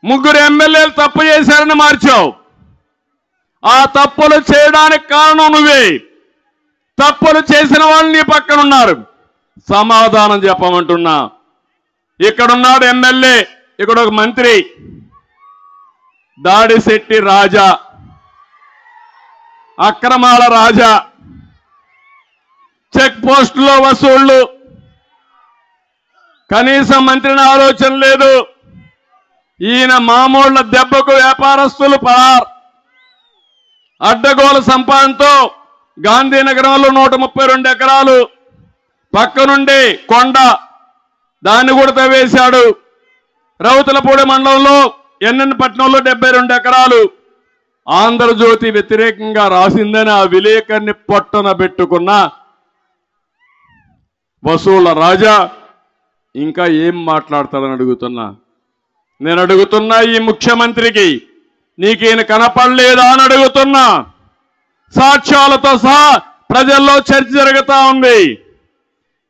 ముగ్గురు ఎమ్మెల్యేలు తప్పు చేశారని మార్చావు. ఆ తప్పులు చేయడానికి కారణం నువ్వే. తప్పులు చేసిన వాళ్ళు నీ పక్కన ఉన్నారు. సమాధానం చెప్పమంటున్నా. ఇక్కడున్నాడు ఎమ్మెల్యే, ఇక్కడ ఒక మంత్రి దాడిశెట్టి రాజా, అక్రమాల రాజా, చెక్ పోస్టులో వసూళ్లు, కనీసం మంత్రిని ఆలోచన లేదు. ఈయన మామూళ్ల దెబ్బకు వ్యాపారస్తులు పరార్. అడ్డగోలు సంపాదనతో గాంధీనగరంలో 132 ఎకరాలు, పక్కనుండి కొండ, దాన్ని కూడా తవ్వేశాడు. రౌతులపూడి మండలంలో ఎన్నెన్నపట్నంలో 72 ఎకరాలు. ఆంధ్రజ్యోతి వ్యతిరేకంగా రాసిందని ఆ విలేకరిని పొట్టన పెట్టుకున్న వసూళ్ల రాజా ఇంకా ఏం మాట్లాడతాడని అడుగుతున్నా. నేను అడుగుతున్నా, ఈ ముఖ్యమంత్రికి నీకు ఈయన కనపడలేదా అని అడుగుతున్నా. సాక్ష్యాలతో సహా ప్రజల్లో చర్చ జరుగుతా ఉంది.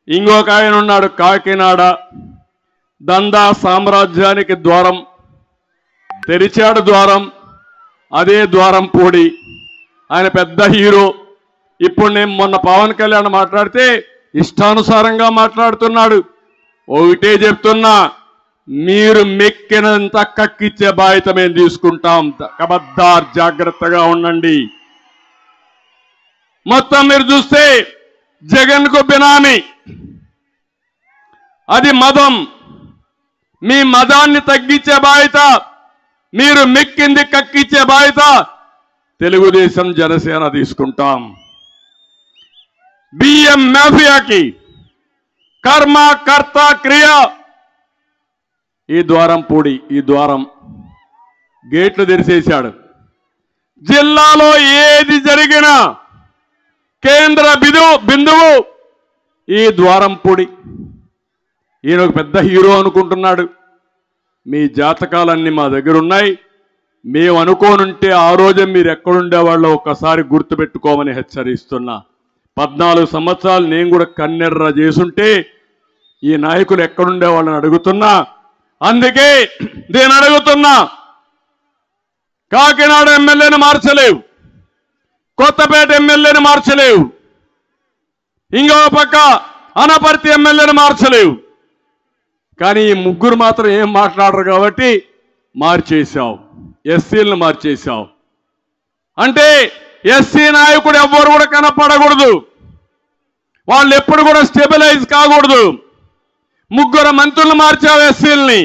ఇంకొక ఆయన ఉన్నాడు, కాకినాడ దందా సామ్రాజ్యానికి ద్వారం తెరిచాడు. ద్వారం, అదే ద్వారం పూడి. ఆయన పెద్ద హీరో. ఇప్పుడు నేను మొన్న పవన్ కళ్యాణ్ మాట్లాడితే ఇష్టానుసారంగా మాట్లాడుతున్నాడు. ఒకటే చెప్తున్నా, మీరు మెక్కినంత కక్కిచ్చే బాధ్యత మేము తీసుకుంటాం. ఖబర్దార్, జాగ్రత్తగా ఉండండి. మొత్తం మీరు చూస్తే జగన్ కు బినామీ, అది మదం. మీ మదాన్ని తగ్గించే బాధ్యత, మీరు మెక్కింది కక్కిచ్చే బాధ్యత తెలుగుదేశం జనసేన తీసుకుంటాం. బియ్యం మాఫియాకి కర్మ కర్త క్రియ. ఈ ద్వారం పూడి, ఈ ద్వారం గేట్లు తెరిచేశాడు. జిల్లాలో ఏది జరిగినా కేంద్ర బిందువు ఈ ద్వారం పూడి. ఈయన ఒక పెద్ద హీరో అనుకుంటున్నాడు. మీ జాతకాలన్నీ మా దగ్గర ఉన్నాయి. మేము అనుకోనుంటే ఆ రోజే మీరు ఎక్కడుండేవాళ్ళో ఒక్కసారి గుర్తుపెట్టుకోమని హెచ్చరిస్తున్నా. 14 సంవత్సరాలు నేను కూడా కన్నెర్ర చేసుంటే ఈ నాయకులు ఎక్కడుండేవాళ్ళని అడుగుతున్నా. అందుకే నేను అడుగుతున్నా, కాకినాడ ఎమ్మెల్యేని మార్చలేవు, కొత్తపేట ఎమ్మెల్యేని మార్చలేవు, ఇంకో పక్క అనపర్తి ఎమ్మెల్యేని మార్చలేవు. కానీ ఈ ముగ్గురు మాత్రం ఏం మాట్లాడరు కాబట్టి మార్చేశావు. ఎస్సీలను మార్చేశావు. అంటే ఎస్సీ నాయకుడు ఎవ్వరు కూడా కనపడకూడదు, వాళ్ళు ఎప్పుడు కూడా స్టెబిలైజ్ కాకూడదు. ముగ్గురు మంత్రులను మార్చావు, ఎస్సీలని,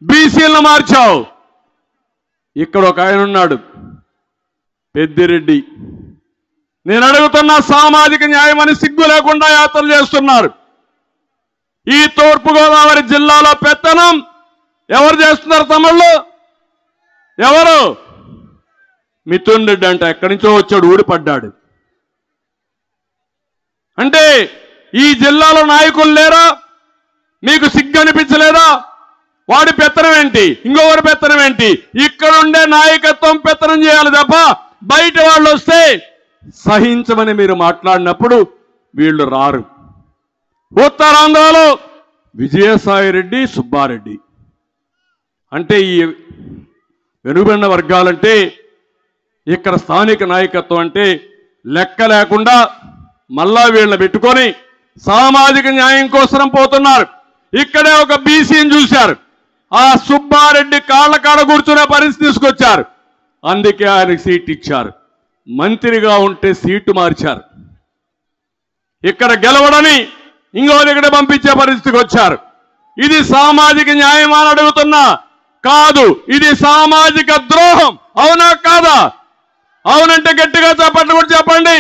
బీసీలను మార్చావు. ఇక్కడ ఒక ఆయన ఉన్నాడు, పెద్దిరెడ్డి. నేను అడుగుతున్నా, సామాజిక న్యాయం అని సిగ్గు లేకుండా యాత్రలు చేస్తున్నారు. ఈ తూర్పుగోదావరి జిల్లాలో పెత్తనం ఎవరు చేస్తున్నారు తమ్ముళ్ళు? ఎవరు? మిథున్ రెడ్డి అంట, ఎక్కడి నుంచో వచ్చాడు, ఊడిపడ్డాడు. అంటే ఈ జిల్లాలో నాయకులు లేరా? మీకు సిగ్గు అనిపించలేదా? వాడి పెత్తనం ఏంటి, ఇంకొకరి పెత్తనం ఏంటి? ఇక్కడుండే నాయకత్వం పెత్తనం చేయాలి తప్ప బయట వాళ్ళు వస్తే సహించమని మీరు మాట్లాడినప్పుడు వీళ్ళు రారు. ఉత్తరాంధ్రలో విజయసాయిరెడ్డి, సుబ్బారెడ్డి అంటే ఈ వెనుకబడిన వర్గాలంటే, ఇక్కడ స్థానిక నాయకత్వం అంటే లెక్క లేకుండా మళ్ళా వీళ్ళని పెట్టుకొని సామాజిక న్యాయం కోసం పోతున్నారు. ఇక్కడే ఒక బీసీని చూశారు, ఆ సుబ్బారెడ్డి కాళ్ళ కాడ కూర్చునే పరిస్థితి తీసుకొచ్చారు. అందుకే ఆయనకు సీట్ ఇచ్చారు. మంత్రిగా ఉంటే సీటు మార్చారు. ఇక్కడ గెలవడని ఇంకో దగ్గర పంపించే పరిస్థితికి వచ్చారు. ఇది సామాజిక న్యాయం అని అడుగుతున్నా. కాదు, ఇది సామాజిక ద్రోహం. అవునా కాదా? అవునంటే గట్టిగా చెప్పండి, కూడా చెప్పండి.